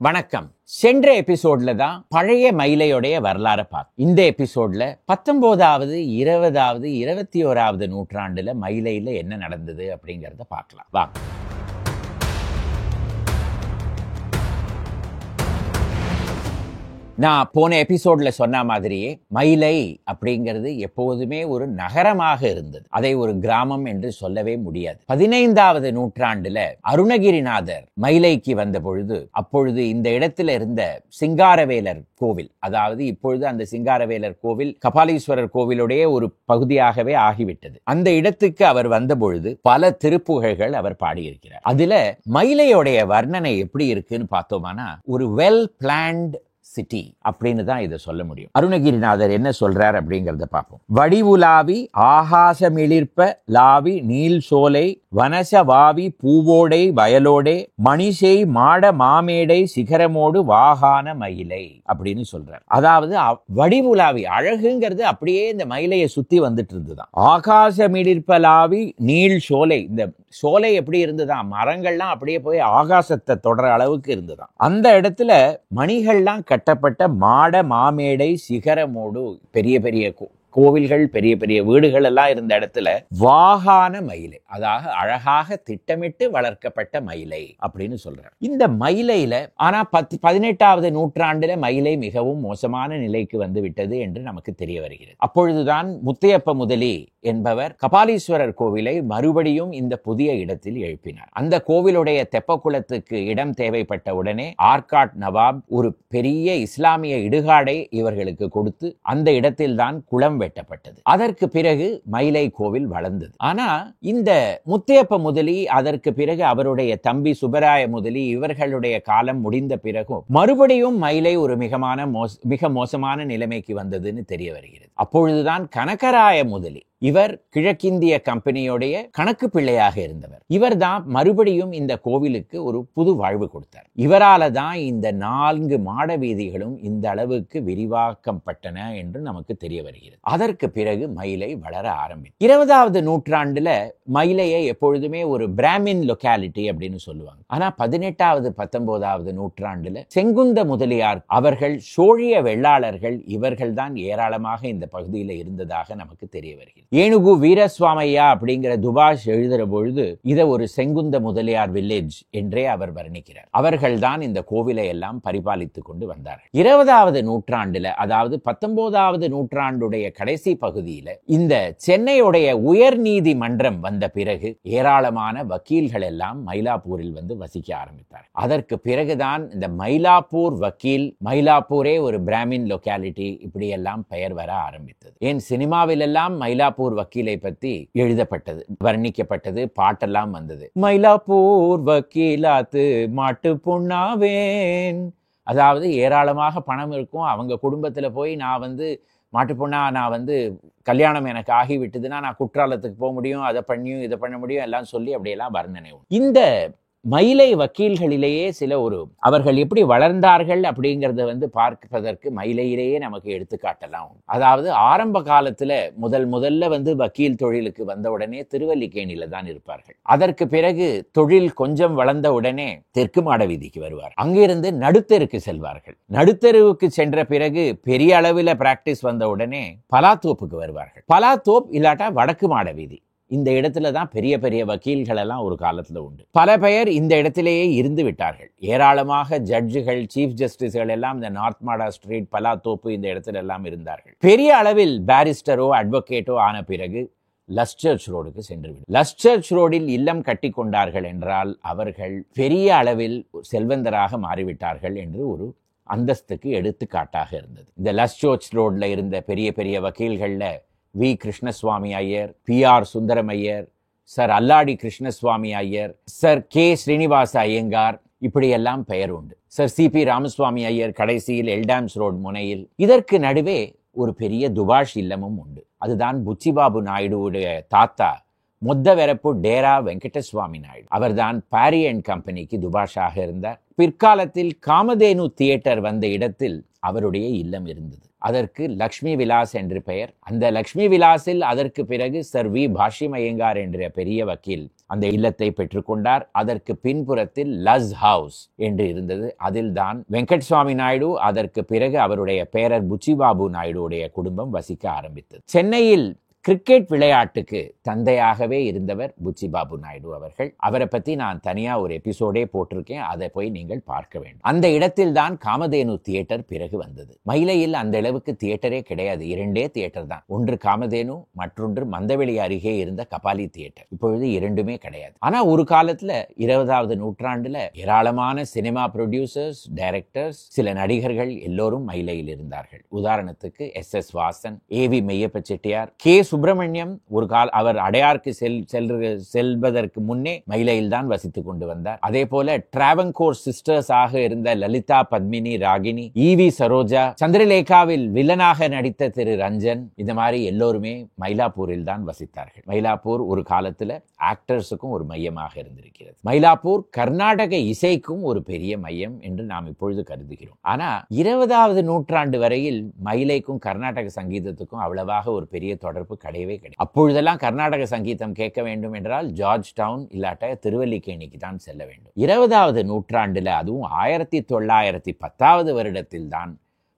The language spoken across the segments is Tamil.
வணக்கம். சென்ற எபிசோட்ல தான் பழைய மயிலையுடைய வரலாறை பார்த்தோம். இந்த எபிசோட்ல 19வது 20வது 21வது நூற்றாண்டுல மயிலையில என்ன நடந்தது அப்படிங்கறத பார்க்கலாம். வாங்க. நான் போன எபிசோட்ல சொன்ன மாதிரியே மயிலை அப்படிங்கிறது எப்போதுமே ஒரு நகரமாக இருந்தது. அதை ஒரு கிராமம் என்று சொல்லவே முடியாது. 15வது நூற்றாண்டுல அருணகிரிநாதர் மயிலைக்கு வந்த பொழுது, அப்பொழுது இந்த இடத்துல இருந்த சிங்காரவேலர் கோவில், அதாவது இப்பொழுது அந்த சிங்காரவேலர் கோவில் கபாலீஸ்வரர் கோவிலுடைய ஒரு பகுதியாகவே ஆகிவிட்டது. அந்த இடத்துக்கு அவர் வந்த பொழுது பல திருப்புகழ்கள் அவர் பாடியிருக்கிறார். அதுல மயிலையுடைய வர்ணனை எப்படி இருக்குன்னு பார்த்தோம்னா, ஒரு வெல் பிளான்ட் சிட்டி அப்படின்னு தான் இதை சொல்ல முடியும். அருணகிரிநாதர் என்ன சொல்றார் அப்படிங்கறத பார்ப்போம். வடிவுலாவி ஆகாசமிளிர்ப்ப லாவி நீல் சோலை வனச வாவி பூவோடை வயலோடே மணிசெய் மாட மாமேடை சிகரமோடு வாகான மயிலை அப்படின்னு சொல்றார். அதாவது வடிவுலாவி, அழகுங்கிறது அப்படியே இந்த மயிலையை சுத்தி வந்துட்டு இருந்துதான். ஆகாசமிளிர்ப்ப லாவி நீல் சோலை, இந்த சோலை எப்படி இருந்துதான், மரங்கள்லாம் அப்படியே போய் ஆகாசத்தை தொடர அளவுக்கு இருந்துதான். அந்த இடத்துல மணிகள்லாம் கட்டப்பட்ட மாட மாமேடை சிகரமோடு, பெரிய பெரிய கோவில்கள், பெரிய பெரிய வீடுகள் எல்லாம் இருந்த இடத்துல வாகான மயிலை, அதாவது அழகாக திட்டமிட்டு வளர்க்கப்பட்ட மயிலை அப்படின்னு சொல்றார். இந்த மயிலையில ஆனா 18வது நூற்றாண்டுல மயிலை மிகவும் மோசமான நிலைக்கு வந்து விட்டது என்று நமக்கு தெரிய வருகிறது. அப்பொழுதுதான் முத்தையப்ப முதலி என்பவர் கபாலீஸ்வரர் கோவிலை மறுபடியும் இந்த புதிய இடத்தில் எழுப்பினார். அந்த கோவிலுடைய தெப்பக்குளத்துக்கு இடம் தேவைப்பட்ட உடனே ஆர்காட் நவாப் ஒரு பெரிய இஸ்லாமிய இடுகாடை இவர்களுக்கு கொடுத்து அந்த இடத்தில் தான் குளம் வெட்டப்பட்டது. அதற்கு பிறகு மயிலை கோவில் வளர்ந்தது. ஆனா இந்த முத்தையப்ப முதலி, அதற்கு பிறகு அவருடைய தம்பி சுப்பராய முதலி, இவர்களுடைய காலம் முடிந்த பிறகும் மறுபடியும் மயிலை ஒரு மிக மோசமான நிலைமைக்கு வந்ததுன்னு தெரிய வருகிறது. அப்பொழுதுதான் கனகராய முதலி, இவர் கிழக்கிந்திய கம்பெனியோடைய கணக்கு பிள்ளையாக இருந்தவர். இவர் தான் மறுபடியும் இந்த கோவிலுக்கு ஒரு புது வாழ்வு கொடுத்தார். இவரால தான் இந்த 4 மாட வீதிகளும் இந்த அளவுக்கு விரிவாக்கப்பட்டன என்று நமக்கு தெரிய வருகிறது. அதற்கு பிறகு மயிலை வளர ஆரம்பித்தது. 20வது நூற்றாண்டுல மயிலையை எப்பொழுதுமே ஒரு பிராமின் லொக்காலிட்டி அப்படின்னு சொல்லுவாங்க. ஆனா 18வது 19வது நூற்றாண்டுல செங்குந்த முதலியார் அவர்கள், சோழிய வெள்ளாளர்கள், இவர்கள் தான் ஏராளமாக இந்த பகுதியில் இருந்ததாக நமக்கு தெரிய வருகிறது. ஏனுகு வீரசுவாமையா அப்படிங்கிற துபாஷ் எழுதுற பொழுது இதை ஒரு செங்குந்த முதலியார் வில்லேஜ் என்றே அவர் வர்ணிக்கிறார். அவர்கள் தான் இந்த கோவிலை எல்லாம் பரிபாலித்துக் கொண்டு வந்தார்கள். 20வது நூற்றாண்டுல, அதாவது 19வது நூற்றாண்டுடைய கடைசி பகுதியில இந்த சென்னையுடைய உயர் நீதிமன்றம் வந்த பிறகு ஏராளமான வக்கீல்கள் எல்லாம் மயிலாப்பூரில் வந்து வசிக்க ஆரம்பித்தார். அதற்கு பிறகுதான் இந்த மயிலாப்பூர் வக்கீல், மயிலாப்பூரே ஒரு பிராமின் லொக்காலிட்டி, இப்படி எல்லாம் பெயர் வர ஆரம்பித்தது. ஏன் சினிமாவில் எல்லாம் மயிலாப்பூர் வக்கீலை பற்றி எழுதப்பட்டது, வர்ணிக்கப்பட்டது, பாட்டெல்லாம் வந்தது. மயிலாப்பூர் வக்கீலாத்து மாட்டு பொண்ணாவேன், அதாவது ஏராளமாக பணம் இருக்கும், அவங்க குடும்பத்துல போய் நான் வந்து மாட்டு பொண்ணா, நான் வந்து கல்யாணம் எனக்கு ஆகிவிட்டதுன்னா நான் குற்றாலத்துக்கு போக முடியும், அதை பண்ணியும் இதை பண்ண முடியும் எல்லாம் சொல்லி அப்படியெல்லாம் வர்ணனை. இந்த மயிலை வக்கீல்களிலேயே சில அவர்கள் எப்படி வளர்ந்தார்கள் அப்படிங்கறத வந்து பார்ப்பதற்கு மயிலையிலேயே நமக்கு எடுத்துக்காட்டலாம். அதாவது ஆரம்ப காலத்துல முதல்ல வந்து வக்கீல் தொழிலுக்கு வந்த உடனே திருவல்லிக்கேணியில தான் இருப்பார்கள். அதற்கு பிறகு தொழில் கொஞ்சம் வளர்ந்த உடனே தெற்கு மாட வீதிக்கு வருவார். அங்கிருந்து நடுத்தெருக்கு செல்வார்கள். நடுத்தெருவுக்கு சென்ற பிறகு பெரிய அளவில் பிராக்டிஸ் வந்த உடனே பலாத்தோப்புக்கு வருவார்கள். பலாத்தோப் இல்லாட்டா வடக்கு மாட வீதி, இந்த இடத்துல தான் பெரிய பெரிய வக்கீல்கள் எல்லாம் ஒரு காலத்துல உண்டு. பல பெயர் இந்த இடத்திலேயே இருந்து விட்டார்கள். ஏராளமாக ஜட்ஜுகள், சீஃப் ஜஸ்டிஸ்கள் எல்லாம் இந்த நார்த் மாடா ஸ்ட்ரீட், பலாத்தோப்பு, இந்த இடத்துல எல்லாம் இருந்தார்கள். பெரிய அளவில் பாரிஸ்டரோ அட்வொகேட்டோ ஆன பிறகு லஸ்சர்ச் ரோடுக்கு சென்றுவிடும். லஸ்சர்ச் ரோடில் இல்லம் கட்டி கொண்டார்கள் என்றால் அவர்கள் பெரிய அளவில் செல்வந்தராக மாறிவிட்டார்கள் என்று ஒரு அந்தஸ்துக்கு எடுத்துக்காட்டாக இருந்தது. இந்த லஸ்சர்ச் ரோட்ல இருந்த பெரிய பெரிய வக்கீல்கள்ல V Krishnaswami Iyer, PR Sundaram Iyer, sir Alladi Krishnaswami Iyer, sir K Srinivasa Iyengar, இப்படியெல்லாம் பெயர் உண்டு. சர் CP ராமசுவாமி ஐயர் கடைசியில் எல்டாம்ஸ் ரோட் முனையில். இதற்கு நடுவே ஒரு பெரிய துபாஷ் இல்லமும் உண்டு. அதுதான் புச்சிபாபு நாயுடுவுடைய தாத்தா முத்தவெரப்பு டேரா வெங்கடசுவாமி நாயுடு. அவர்தான் பாரி அண்ட் கம்பெனிக்கு துபாஷாக இருந்தார். பிற்காலத்தில் காமதேனு தியேட்டர் வந்த இடத்தில் அவருடைய இல்லம் இருந்தது. அதற்கு லக்ஷ்மி விலாஸ் என்று பெயர். அந்த லக்ஷ்மி விலாஸில் அதற்கு பிறகு சர் வி பாஷ்யம் ஐயங்கார் என்ற பெரிய வக்கீல் அந்த இல்லத்தை பெற்றுக்கொண்டார். அதற்கு பின்புறத்தில் லஸ் ஹவுஸ் என்று இருந்தது. அதில் தான் வெங்கட்சுவாமி நாயுடு, அதற்கு பிறகு அவருடைய பேரர் புச்சிபாபு நாயுடுடைய குடும்பம் வசிக்க ஆரம்பித்தது. சென்னையில் கிரிக்கெட் விளையாட்டுக்கு தந்தையாகவே இருந்தவர் புச்சிபாபு நாயுடு அவர்கள். அவரை பத்தி நான் தனியா ஒரு எபிசோடே போட்டிருக்கேன், அதை போய் நீங்கள் பார்க்க வேண்டும். அந்த இடத்தில் தான் காமதேனு தியேட்டர் பிறகு வந்தது. மயிலையில் அந்த அளவுக்கு தியேட்டரே கிடையாது, 2 தியேட்டர் தான். ஒன்று காமதேனு, மற்றொன்று மந்தவெளி அருகே இருந்த கபாலி தியேட்டர். இப்பொழுது 2மே கிடையாது. ஆனா ஒரு காலத்துல 20வது நூற்றாண்டுல ஏராளமான சினிமா ப்ரொடியூசர்ஸ், டைரக்டர்ஸ், சில நடிகர்கள் எல்லோரும் மயிலையில் இருந்தார்கள். உதாரணத்துக்கு S Vasan, AV Meiyappa Chettiar, K Subramaniam ஒரு கால் அவர் அடையாருக்கு செல்வதற்கு முன்னே மயிலையில் தான் வசித்துக் கொண்டு வந்தார். அதே போல டிராவன்கோர் சிஸ்டர்ஸ் ஆக இருந்த லலிதா, பத்மினி, ராகினி, ஈவி சரோஜா, சந்திரலேகாவில் வில்லனாக நடித்த திரு ரஞ்சன், இந்த மாதிரி எல்லோருமே மயிலாப்பூரில் தான் வசித்தார்கள். மயிலாப்பூர் ஒரு காலத்துல ஆக்டர்ஸுக்கும் ஒரு மையமாக இருந்திருக்கிறது. மயிலாப்பூர் கர்நாடக இசைக்கும் ஒரு பெரிய மையம் என்று நாம் இப்பொழுது கருதுகிறோம். ஆனா 20வது நூற்றாண்டு வரையில் மயிலைக்கும் கர்நாடக சங்கீதத்துக்கும் அவ்வளவாக ஒரு பெரிய தொடர்பு கிடையவே கிடையாது. அப்பொழுதெல்லாம் கர்நாடக சங்கீதம் கேட்க வேண்டும் என்றால் ஜார்ஜ் டவுன் இல்லாட்ட திருவல்லிக்கேணிக்கு தான் செல்ல வேண்டும். 20வது நூற்றாண்டுல, அதுவும் 1910வது வருடத்தில் தான்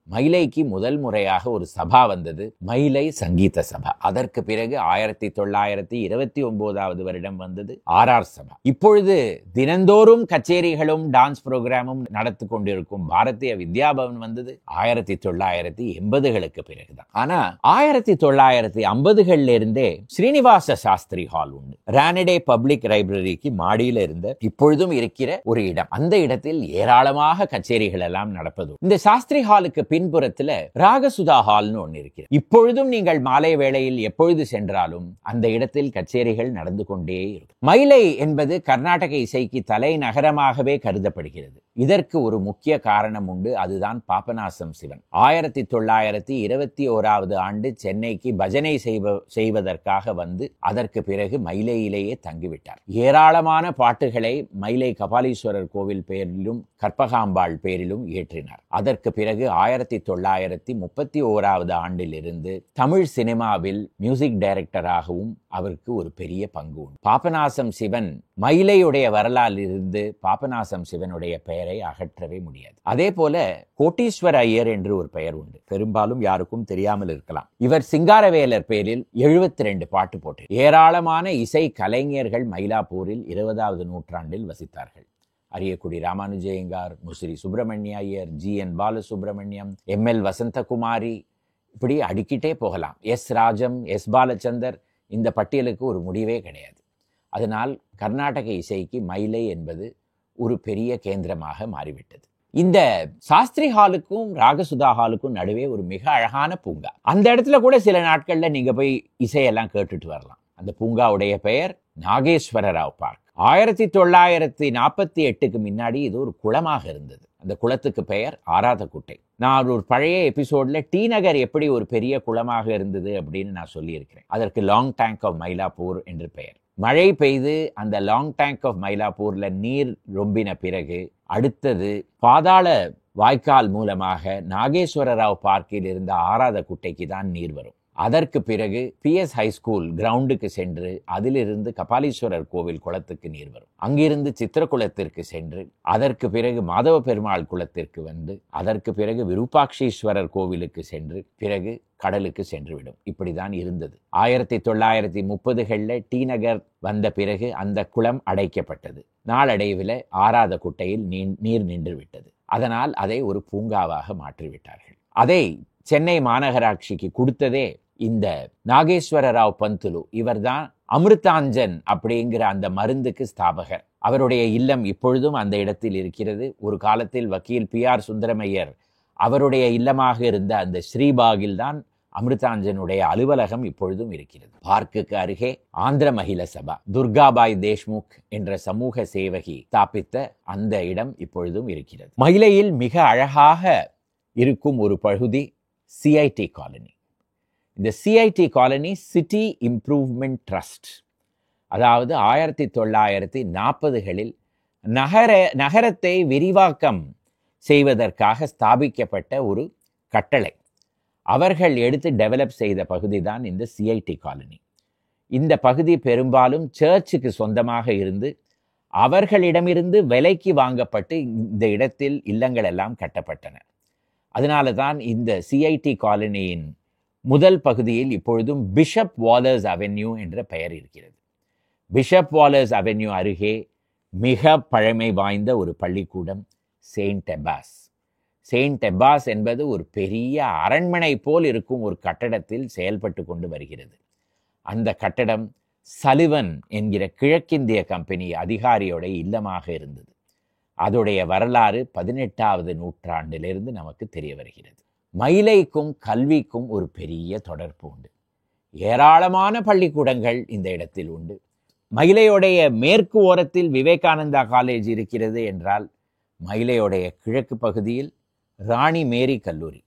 மயிலைக்கு முதல் முறையாக ஒரு சபா வந்தது, மயிலை சங்கீத சபா. அதற்கு பிறகு 1929வது வருடம் வந்தது ஆர்ஆர் சபா. இப்பொழுது தினந்தோறும் கச்சேரிகளும் டான்ஸ் புரோகிராமும் நடத்தி கொண்டிருக்கும் பாரதிய வித்யாபவன் வந்தது 1980களுக்கு பிறகுதான். ஆனா 1950களில் இருந்தே ஸ்ரீனிவாச சாஸ்திரி ஹால் உண்டு. ரானடே பப்ளிக் லைப்ரரிக்கு மாடியில் இருந்த, இப்பொழுதும் இருக்கிற ஒரு இடம். அந்த இடத்தில் ஏராளமாக கச்சேரிகள் எல்லாம் நடப்பது. இந்த சாஸ்திரி ஹாலுக்கு பின்புறத்துல ராகசுதா ஹால்னு ஒன்று இருக்கிறது. இப்பொழுதும் நீங்கள் மாலை வேளையில் எப்பொழுது சென்றாலும் அந்த இடத்தில் கச்சேரிகள் நடந்து கொண்டே இருக்கும். மயிலை என்பது கர்நாடக இசைக்கு தலைநகரமாகவே கருதப்படுகிறது. இதற்கு ஒரு முக்கிய காரணம் உண்டு, அதுதான் பாபநாசம் சிவன். 1921வது ஆண்டு சென்னைக்கு பஜனை செய்வதற்காக வந்து அதற்கு பிறகு மயிலையிலேயே தங்கிவிட்டார். ஏராளமான பாட்டுகளை மயிலை கபாலீஸ்வரர் கோவில் பேரிலும் கற்பகாம்பாள் பேரிலும் இயற்றினார். அதற்கு பிறகு 1931வது ஆண்டில் இருந்து தமிழ் சினிமாவில் மியூசிக் டைரக்டராகவும் அவருக்கு ஒரு பெரிய பங்கு உண்டு. பாபநாசம் சிவன், மயிலையுடைய வரலாறில் இருந்து பாபநாசம் சிவனுடைய பெயரை அகற்றவே முடியாது. அதே போல கோட்டீஸ்வர ஐயர் என்று ஒரு பெயர் உண்டு, பெரும்பாலும் யாருக்கும் தெரியாமல் இருக்கலாம். இவர் சிங்காரவேலர் பேரில் 72 பாட்டு போட்டு ஏராளமான இசை கலைஞர்கள் மயிலாப்பூரில் 20வது நூற்றாண்டில் வசித்தார்கள். அரியக்குடி ராமானுஜயங்கார், முசிறி சுப்பிரமணிய ஐயர், ஜி.என். பாலசுப்ரமணியம், எம்.எல். வசந்தகுமாரி, இப்படி அடிக்கிட்டே போகலாம். எஸ். ராஜம், எஸ். பாலச்சந்தர், இந்த பட்டியலுக்கு ஒரு முடிவே கிடையாது. அதனால் கர்நாடக இசைக்கு மயிலை என்பது ஒரு பெரிய கேந்திரமாக மாறிவிட்டது. இந்த சாஸ்திரி ஹாலுக்கும் ராகசுதா ஹாலுக்கும் நடுவே ஒரு மிக அழகான பூங்கா. அந்த இடத்துல கூட சில நாட்கள்ல நீங்க போய் இசையெல்லாம் கேட்டுட்டு வரலாம். அந்த பூங்காவுடைய பெயர் நாகேஸ்வர ராவ் பார்க். 1948க்கு முன்னாடி இது ஒரு குளமாக இருந்தது. அந்த குளத்துக்கு பெயர் ஆராதக்குட்டை. நான் ஒரு பழைய எபிசோட்ல டி நகர் எப்படி ஒரு பெரிய குளமாக இருந்தது அப்படின்னு நான் சொல்லியிருக்கிறேன். அதற்கு லாங் டேங்க் ஆஃப் மயிலாப்பூர் என்று பெயர். மழை பெய்து அந்த லாங் டேங்க் ஆஃப் மயிலாப்பூர்ல நீர் ரொம்பின பிறகு அடுத்தது பாதாள வாய்க்கால் மூலமாக நாகேஸ்வர ராவ் பார்க்கில் இருந்த ஆராதக்குட்டைக்கு தான் நீர் வரும். அதற்கு பிறகு PS ஹைஸ்கூல் கிரவுண்டுக்கு சென்று அதிலிருந்து கபாலீஸ்வரர் கோவில் குளத்துக்கு நீர் வரும். அங்கிருந்து சித்திரகுளத்திற்கு சென்று அதற்கு பிறகு மாதவ பெருமாள் குளத்திற்கு வந்து அதற்கு பிறகு விருப்பாட்சீஸ்வரர் கோவிலுக்கு சென்று பிறகு கடலுக்கு சென்றுவிடும். இப்படிதான் இருந்தது. 1930களில் டி நகர் வந்த பிறகு அந்த குளம் அடைக்கப்பட்டது. நாளடைவில் ஆராதக்குட்டையில் நீர் நின்று விட்டது. அதனால் அதை ஒரு பூங்காவாக மாற்றிவிட்டார்கள். அதை சென்னை மாநகராட்சிக்கு கொடுத்ததே இந்த நாகேஸ்வர ராவ் பந்துலு. இவர்தான் அமிர்தாஞ்சன் அப்படிங்கிற அந்த மருந்துக்கு ஸ்தாபகர். அவருடைய இல்லம் இப்பொழுதும் அந்த இடத்தில் இருக்கிறது. ஒரு காலத்தில் வக்கீல் PR சுந்தரமையர் அவருடைய இல்லமாக இருந்த அந்த ஸ்ரீபாகில் தான் அமிர்தாஞ்சனுடைய அலுவலகம் இப்பொழுதும் இருக்கிறது. பார்க்குக்கு அருகே ஆந்திர மகிழ சபா, துர்காபாய் தேஷ்முக் என்ற சமூக சேவகி ஸ்தாபித்த அந்த இடம் இப்பொழுதும் இருக்கிறது. மயிலையில் மிக அழகாக இருக்கும் ஒரு பகுதி CIT காலனி. இந்த CIT colony city improvement trust, அதாவது 1940களில் நகரத்தை விரிவாக்கம் செய்வதற்காக ஸ்தாபிக்கப்பட்ட ஒரு கட்டளை. அவர்கள் எடுத்து டெவலப் செய்த பகுதி தான் இந்த CIT காலனி. இந்த பகுதி பெரும்பாலும் சர்ச்சுக்கு சொந்தமாக இருந்து அவர்களிடமிருந்து விலைக்கு வாங்கப்பட்டு இந்த இடத்தில் இல்லங்கள் எல்லாம் கட்டப்பட்டன. அதனால தான் இந்த சிஐடி காலனியின் முதல் பகுதியில் இப்பொழுதும் பிஷப் வாலர்ஸ் அவென்யூ என்ற பெயர் இருக்கிறது. பிஷப் வாலர்ஸ் அவென்யூ அருகே மிக பழமை வாய்ந்த ஒரு பள்ளிக்கூடம் செயின்ட் எபாஸ். செயின்ட் எபாஸ் என்பது ஒரு பெரிய அரண்மனை போல் இருக்கும் ஒரு கட்டடத்தில் செயல்பட்டு கொண்டு வருகிறது. அந்த கட்டடம் சலிவன் என்கிற கிழக்கிந்திய கம்பெனி அதிகாரியோட இல்லமாக இருந்தது. அதோடைய வரலாறு 18வது நூற்றாண்டிலிருந்து நமக்கு தெரிய வருகிறது. மயிலைக்கும் கல்விக்கும் ஒரு பெரிய தொடர்பு உண்டு. ஏராளமான பள்ளிக்கூடங்கள் இந்த இடத்தில் உண்டு. மயிலையுடைய மேற்கு ஓரத்தில் விவேகானந்தா காலேஜ் இருக்கிறது என்றால், மயிலையுடைய கிழக்கு பகுதியில் ராணி மேரி கல்லூரி,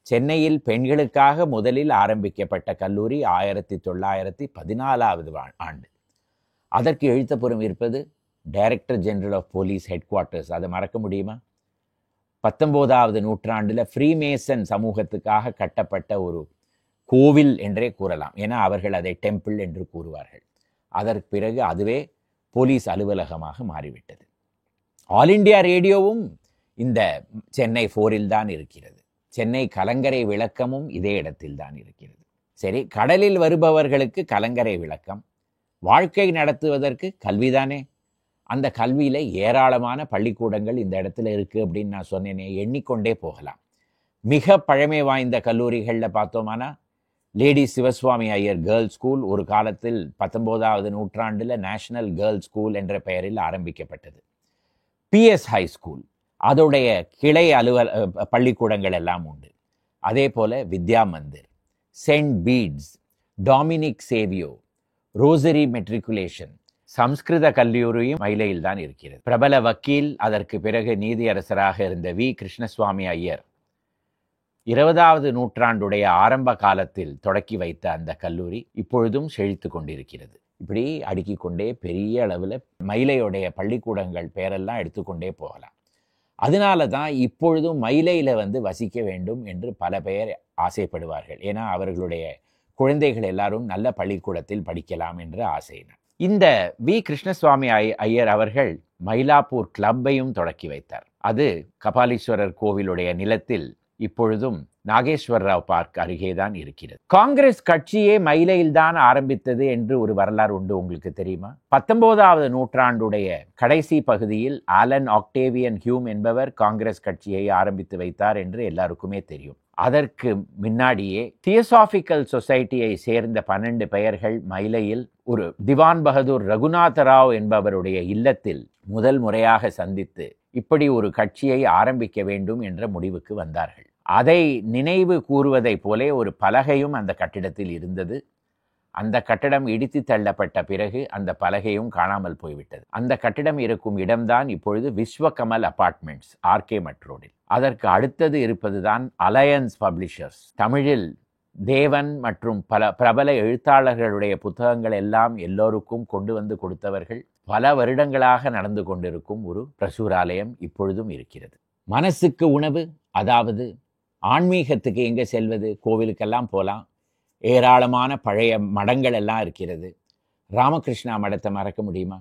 சென்னையில் பெண்களுக்காக முதலில் ஆரம்பிக்கப்பட்ட கல்லூரி 1914வது ஆண்டு. அதற்கு எழுத்தப்புறம் இருப்பது director general of police headquarters. அதை மறக்க முடியுமா? 19வது நூற்றாண்டில் ஃப்ரீமேசன் சமூகத்துக்காக கட்டப்பட்ட ஒரு கோவில் என்றே கூறலாம். ஏன்னா அவர்கள் அதை டெம்பிள் என்று கூறுவார்கள். அதற்கு பிறகு அதுவே போலீஸ் அலுவலகமாக மாறிவிட்டது. ஆல் இண்டியா ரேடியோவும் இந்த சென்னை 4ல் தான் இருக்கிறது. சென்னை கலங்கரை விளக்கமும் இதே இடத்தில் தான் இருக்கிறது. சரி, கடலில் வருபவர்களுக்கு கலங்கரை விளக்கம், வாழ்க்கை நடத்துவதற்கு கல்விதானே. அந்த கல்வியில் ஏராளமான பள்ளிக்கூடங்கள் இந்த இடத்துல இருக்குது அப்படின்னு நான் சொன்னேனே, எண்ணிக்கொண்டே போகலாம். மிக பழமை வாய்ந்த கல்லூரிகளில் பார்த்தோமானா lady Sivaswami Iyer girls school ஒரு காலத்தில் 19வது நூற்றாண்டில் நேஷனல் கேர்ள்ஸ் ஸ்கூல் என்ற பெயரில் ஆரம்பிக்கப்பட்டது. பிஎஸ் ஹை ஸ்கூல், அதோடைய கிளை பள்ளிக்கூடங்கள் எல்லாம் உண்டு. அதே போல Vidya Mandir, St Bede's, Dominic Savio, Rosary matriculation, Samskrita கல்லூரியும் மயிலையில் தான் இருக்கிறது. பிரபல வக்கீல், அதற்கு பிறகு நீதியரசராக இருந்த வி கிருஷ்ணசுவாமி ஐயர் 20வது நூற்றாண்டுடைய ஆரம்ப காலத்தில் தொடக்கி வைத்த அந்த கல்லூரி இப்பொழுதும் செழித்து கொண்டிருக்கிறது. இப்படி அடுக்கிக் கொண்டே பெரிய அளவில் மயிலையுடைய பள்ளிக்கூடங்கள் பேரெல்லாம் எடுத்துக்கொண்டே போகலாம். அதனால தான் இப்பொழுதும் மயிலையில் வசிக்க வேண்டும் என்று பல பேர் ஆசைப்படுவார்கள். ஏன்னா அவர்களுடைய குழந்தைகள் எல்லாரும் நல்ல பள்ளிக்கூடத்தில் படிக்கலாம் என்ற ஆசையினர். இந்த வி கிருஷ்ணசுவாமி ஐயர் அவர்கள் மயிலாப்பூர் கிளப்பையும் தொடக்கி வைத்தார். அது கபாலீஸ்வரர் கோவிலுடைய நிலத்தில் இப்பொழுதும் நாகேஸ்வர ராவ் பார்க் அருகேதான் இருக்கிறது. காங்கிரஸ் கட்சியே மயிலையில் தான் ஆரம்பித்தது என்று ஒரு வரலாறு உண்டு, உங்களுக்கு தெரியுமா? 19வது நூற்றாண்டுடைய கடைசி பகுதியில் ஆலன் ஆக்டேவியன் ஹியூம் என்பவர் காங்கிரஸ் கட்சியை ஆரம்பித்து வைத்தார் என்று எல்லாருக்குமே தெரியும். அதற்கு முன்னாடியே தியோசாபிக்கல் சொசைட்டியை சேர்ந்த 12 பெயர்கள் மயிலையில் ஒரு திவான் பகதூர் ரகுநாத ராவ் என்பவருடைய இல்லத்தில் முதல் முறையாக சந்தித்து இப்படி ஒரு கட்சியை ஆரம்பிக்க வேண்டும் என்ற முடிவுக்கு வந்தார்கள். அதை நினைவு கூறுவதை போலே ஒரு பலகையும் அந்த கட்டிடத்தில் இருந்தது. அந்த கட்டிடம் இடித்து தள்ளப்பட்ட பிறகு அந்த பலகையும் காணாமல் போய்விட்டது. அந்த கட்டிடம் இருக்கும் இடம்தான் இப்பொழுது விஸ்வகமல் அபார்ட்மெண்ட்ஸ், ஆர்கே மட் ரோடில். அதற்கு அடுத்தது இருப்பதுதான் அலையன்ஸ் பப்ளிஷர்ஸ். தமிழில் தேவன் மற்றும் பல பிரபல எழுத்தாளர்களுடைய புத்தகங்கள் எல்லாம் எல்லோருக்கும் கொண்டு வந்து கொடுத்தவர்கள். பல வருடங்களாக நடந்து கொண்டிருக்கும் ஒரு பிரசுராலயம் இப்பொழுதும் இருக்கிறது. மனசுக்கு உணவு, அதாவது ஆன்மீகத்துக்கு எங்கே செல்வது? கோவிலுக்கெல்லாம் போகலாம். ஏராளமான பழைய மடங்கள் எல்லாம் இருக்கிறது. ராமகிருஷ்ணா மடத்தை மறக்க முடியுமா?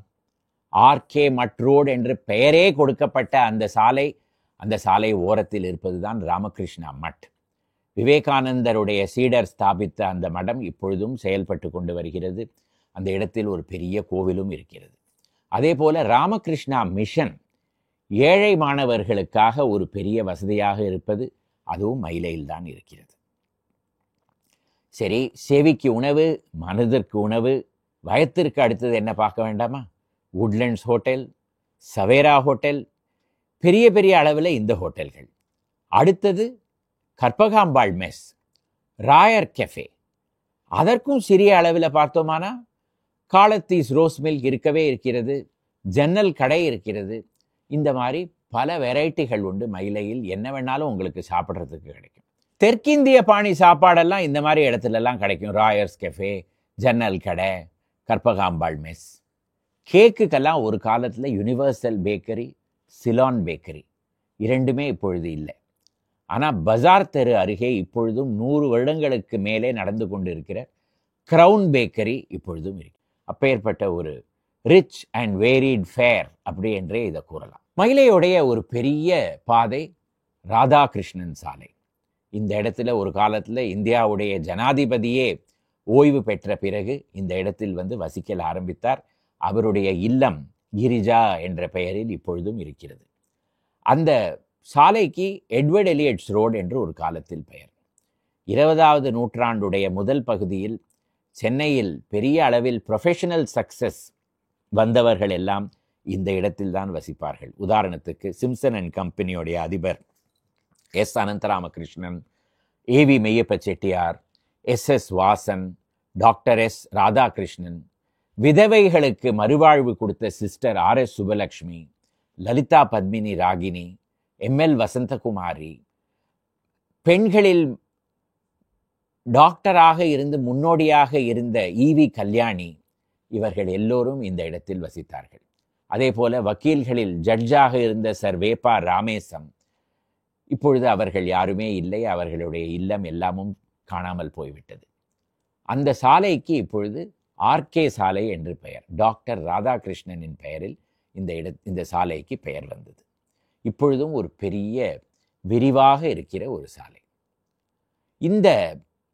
ஆர்கே மட் ரோடு என்று பெயரே கொடுக்கப்பட்ட அந்த சாலை ஓரத்தில் இருப்பது தான் ராமகிருஷ்ணா மட். விவேகானந்தருடைய சீடர் ஸ்தாபித்த அந்த மடம் இப்பொழுதும் செயல்பட்டு கொண்டு வருகிறது. அந்த இடத்தில் ஒரு பெரிய கோவிலும் இருக்கிறது. அதே போல ராமகிருஷ்ணா மிஷன் ஏழை மாணவர்களுக்காக ஒரு பெரிய வசதியாக இருப்பது, அதுவும் மயிலையில் தான் இருக்கிறது. சரி, செவிக்கு உணவு, மனதிற்கு உணவு, வயத்திற்கு அடுத்தது என்ன பார்க்க வேண்டாமா? வுட்லண்ட்ஸ் ஹோட்டல், சவேரா ஹோட்டல், பெரிய பெரிய அளவில் இந்த ஹோட்டல்கள். அடுத்தது கற்பகாம்பாள் மெஸ், ராயர் கெஃபே. அதற்கும் சிறிய அளவில் பார்த்தோமானா காலத்தீஸ் ரோஸ் மில்க் இருக்கவே இருக்கிறது, ஜன்னல் கடை இருக்கிறது. இந்த மாதிரி பல வெரைட்டிகள் உண்டு மயிலையில். என்ன வேணாலும் உங்களுக்கு சாப்பிட்றதுக்கு கிடைக்கும். தெற்கிந்திய பாணி சாப்பாடெல்லாம் இந்த மாதிரி இடத்துலலாம் கிடைக்கும். ராயர்ஸ் கெஃபே, ஜன்னல் கடை, கற்பகாம்பாள் மெஸ். கேக்குக்கெல்லாம் ஒரு காலத்தில் யுனிவர்சல் பேக்கரி, சிலான் பேக்கரி, இரண்டுமே இப்பொழுது இல்லை. ஆனால் பஜார் தெரு அருகே இப்பொழுதும் 100 வருடங்களுக்கு மேலே நடந்து கொண்டு இருக்கிற கிரவுன் பேக்கரி இப்பொழுதும் இருக்கு. அப்பேற்பட்ட ஒரு ரிச் அண்ட் வேரிட் ஃபேர் அப்படி என்றே இதை கூறலாம். மயிலையுடைய ஒரு பெரிய பாதை ராதாகிருஷ்ணன் சாலை. இந்த இடத்துல ஒரு காலத்தில் இந்தியாவுடைய ஜனாதிபதியே ஓய்வு பெற்ற பிறகு இந்த இடத்தில் வந்து வசிக்கல் ஆரம்பித்தார். அவருடைய இல்லம் கிரிஜா என்ற பெயரில் இப்பொழுதும் இருக்கிறது. அந்த சாலைக்கு எட்வர்ட் எலியட்ஸ் ரோடு என்று ஒரு காலத்தில் பெயர். 20வது நூற்றாண்டுடைய முதல் பகுதியில் சென்னையில் பெரிய அளவில் ப்ரொஃபஷனல் சக்சஸ் வந்தவர்கள் எல்லாம் இந்த இடத்தில் தான் வசிப்பார்கள். உதாரணத்துக்கு சிம்சன் அண்ட் கம்பெனியோடைய அதிபர் S Anantharamakrishnan, A V Meiyappa Chettiar, S Vasan, doctor S Radhakrishnan, விதவைகளுக்கு மறுவாழ்வு கொடுத்த sister RS Subbulakshmi, Lalitha Padmini Ragini, ML Vasanthakumari, பெண்களில் டாக்டராக இருந்து முன்னோடியாக இருந்த EV கல்யாணி, இவர்கள் எல்லோரும் இந்த இடத்தில் வசித்தார்கள். அதே போல வக்கீல்களில் ஜட்ஜாக இருந்த சர் வேப்பா ராமேசம், இப்பொழுது அவர்கள் யாருமே இல்லை. அவர்களுடைய இல்லம் எல்லாமும் காணாமல் போய்விட்டது. அந்த சாலைக்கு இப்பொழுது RK சாலை என்று பெயர். டாக்டர் ராதாகிருஷ்ணனின் பெயரில் இந்த சாலைக்கு பெயர் வந்தது. இப்பொழுதும் ஒரு பெரிய விரிவாக இருக்கிற ஒரு சாலை. இந்த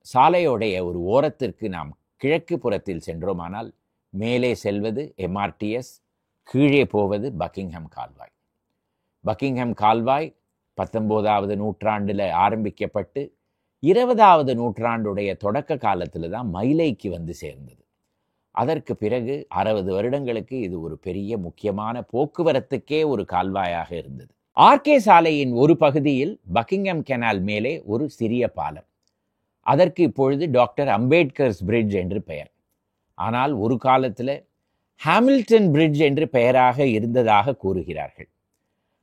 சாலையோடைய ஒரு ஓரத்திற்கு நாம் கிழக்கு புறத்தில் சென்றோமானால் மேலே செல்வது MRTS, கீழே போவது பக்கிங்ஹாம் கால்வாய். பக்கிங்ஹாம் கால்வாய் 19வது நூற்றாண்டில் ஆரம்பிக்கப்பட்டு 20வது நூற்றாண்டுடைய தொடக்க காலத்தில் தான் மயிலைக்கு வந்து சேர்ந்தது. அதற்கு பிறகு 60 வருடங்களுக்கு இது ஒரு பெரிய முக்கியமான போக்குவரத்துக்கே ஒரு கால்வாயாக இருந்தது. RK சாலையின் ஒரு பகுதியில் பக்கிங்ஹாம் கெனால் மேலே ஒரு சிறிய பாலம். அதற்கு இப்பொழுது டாக்டர் அம்பேத்கர்ஸ் பிரிட்ஜ் என்று பெயர். ஆனால் ஒரு காலத்தில் ஹாமில்டன் பிரிட்ஜ் என்று பெயராக இருந்ததாக கூறுகிறார்கள்.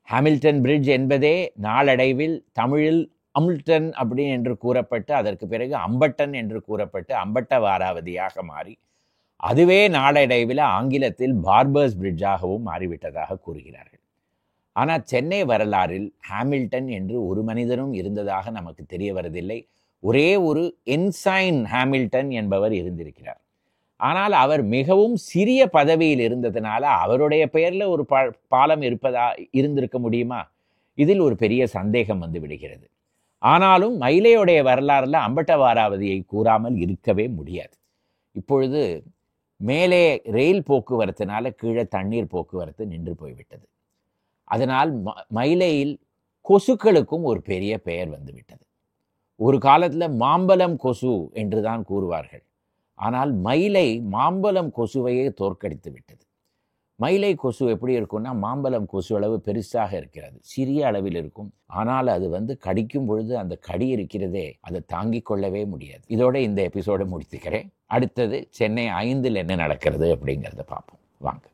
ஹாமில்டன் பிரிட்ஜ் என்பதே நாளடைவில் தமிழில் அமில்டன் அப்படி என்று கூறப்பட்டு அதற்கு பிறகு அம்பட்டன் என்று கூறப்பட்டு அம்பட்டவாராவதியாக மாறி அதுவே நாளடைவில் ஆங்கிலத்தில் பார்பர்ஸ் பிரிட்ஜாகவும் மாறிவிட்டதாக கூறுகிறார்கள். ஆனால் சென்னை வரலாறில் ஹாமில்டன் என்று ஒரு மனிதனும் இருந்ததாக நமக்கு தெரிய வருவதில்லை. ஒரே ஒரு என்சைன் ஹாமில்டன் என்பவர் இருந்திருக்கிறார். ஆனால் அவர் மிகவும் சிறிய பதவியில் இருந்ததுனால அவருடைய பெயரில் ஒரு பாலம் இருந்திருக்க முடியுமா? இதில் ஒரு பெரிய சந்தேகம் வந்து விடுகிறது. ஆனாலும் மயிலையுடைய வரலாறுல அம்பட்டவாராவதியை கூறாமல் இருக்கவே முடியாது. இப்பொழுது மேலே ரயில் போக்குவரத்தினால கீழே தண்ணீர் போக்குவரத்து நின்று போய்விட்டது. அதனால் மயிலையில் கொசுக்களுக்கும் ஒரு பெரிய பெயர் வந்துவிட்டது. ஒரு காலத்தில் மாம்பலம் கொசு என்று தான் கூறுவார்கள். ஆனால் மயிலை மாம்பலம் கொசுவையே தோற்கடித்து விட்டது. மயிலை கொசு எப்படி இருக்கும்னா மாம்பலம் கொசு அளவு பெருசாக இருக்கிறது, சிறிய அளவில் இருக்கும். ஆனால் அது கடிக்கும் பொழுது அந்த கடி இருக்கிறதே அதை தாங்கிக் கொள்ளவே முடியாது. இதோட இந்த எபிசோடை முடித்துக்கிறேன். அடுத்தது சென்னை 5 என்ன நடக்கிறது அப்படிங்கிறத பார்ப்போம் வாங்க.